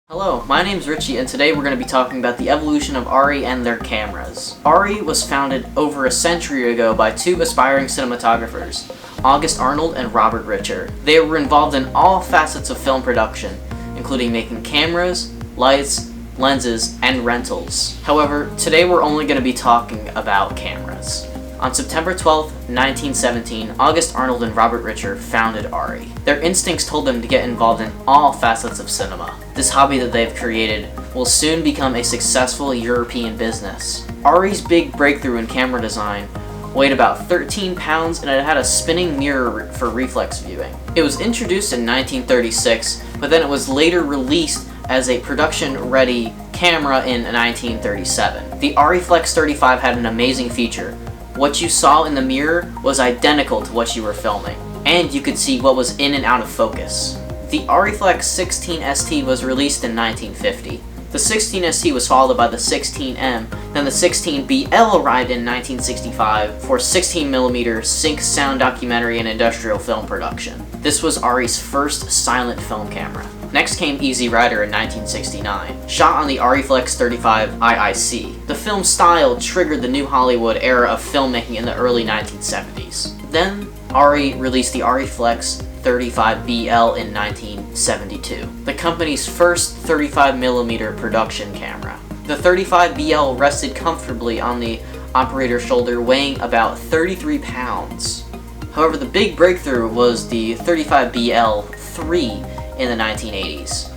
Hello, my name's Richie, and today we're going to be talking about the evolution of ARRI and their cameras. ARRI was founded over a century ago by two aspiring cinematographers, August Arnold and Robert Richer. They were involved in all facets of film production, including making cameras, lights, lenses, and rentals. However, today we're only going to be talking about cameras. On September 12, 1917, August Arnold and Robert Richer founded ARRI. Their instincts told them to get involved in all facets of cinema. This hobby that they've created will soon become a successful European business. ARRI's big breakthrough in camera design weighed about 13 pounds and it had a spinning mirror for reflex viewing. It was introduced in 1936, but then it was later released as a production-ready camera in 1937. The ARRI Reflex 35 had an amazing feature. What you saw in the mirror was identical to what you were filming, and you could see what was in and out of focus. The ARRI Reflex 16 ST was released in 1950. The 16 ST was followed by the 16M, then the 16BL arrived in 1965 for 16mm sync sound documentary and industrial film production. This was ARRI's first silent film camera. Next came Easy Rider in 1969, shot on the ARRI Reflex 35 IIC. The film style triggered the new Hollywood era of filmmaking in the early 1970s. Then, ARRI released the ARRI Reflex 35BL in 1972, the company's first 35mm production camera. The 35BL rested comfortably on the operator's shoulder, weighing about 33 pounds. However, the big breakthrough was the 35BL3 in the 1980s.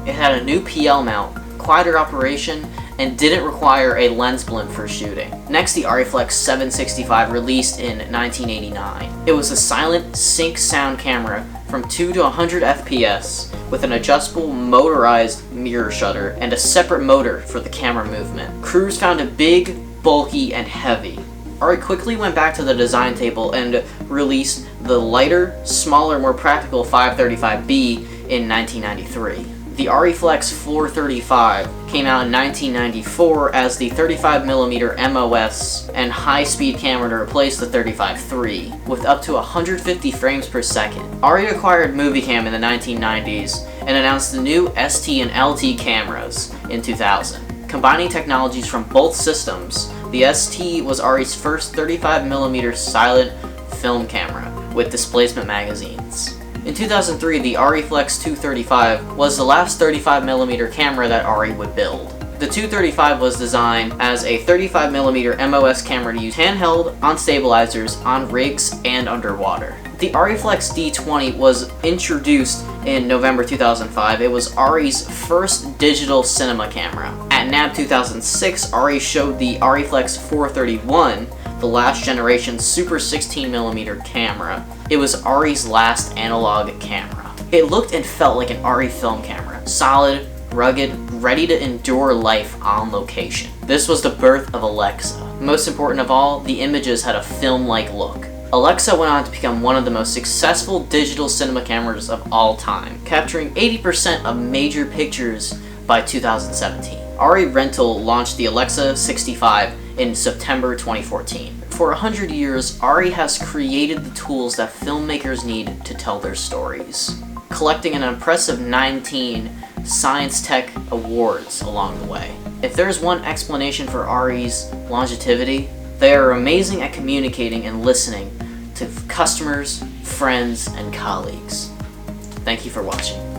It had a new PL mount, quieter operation, and didn't require a lens blimp for shooting. Next, the ARRI Reflex 765 released in 1989. It was a silent sync sound camera from 2 to 100 FPS with an adjustable motorized mirror shutter and a separate motor for the camera movement. Crews found it big, bulky, and heavy. ARRI quickly went back to the design table and released the lighter, smaller, more practical 535B in 1993. The ARRI Reflex 435 came out in 1994 as the 35mm MOS and high-speed camera to replace the 35-3, with up to 150 frames per second. ARRI acquired Movicam in the 1990s and announced the new ST and LT cameras in 2000. Combining technologies from both systems, the ST was ARRI's first 35mm silent film camera with displacement magazines. In 2003, the ARRI Reflex 235 was the last 35mm camera that ARRI would build. The 235 was designed as a 35mm MOS camera to use handheld, on stabilizers, on rigs, and underwater. The ARRI Reflex D20 was introduced in November 2005. It was ARRI's first digital cinema camera. At NAB 2006, ARRI showed the ARRI Reflex 431, the last generation Super 16mm camera. It was ARRI's last analog camera. It looked and felt like an ARRI film camera. Solid, rugged, ready to endure life on location. This was the birth of Alexa. Most important of all, the images had a film-like look. Alexa went on to become one of the most successful digital cinema cameras of all time, capturing 80% of major pictures by 2017. ARRI Rental launched the Alexa 65 in September 2014. For 100 years, ARRI has created the tools that filmmakers need to tell their stories, collecting an impressive 19 Science Tech Awards along the way. If there's one explanation for ARRI's longevity, they are amazing at communicating and listening to customers, friends, and colleagues. Thank you for watching.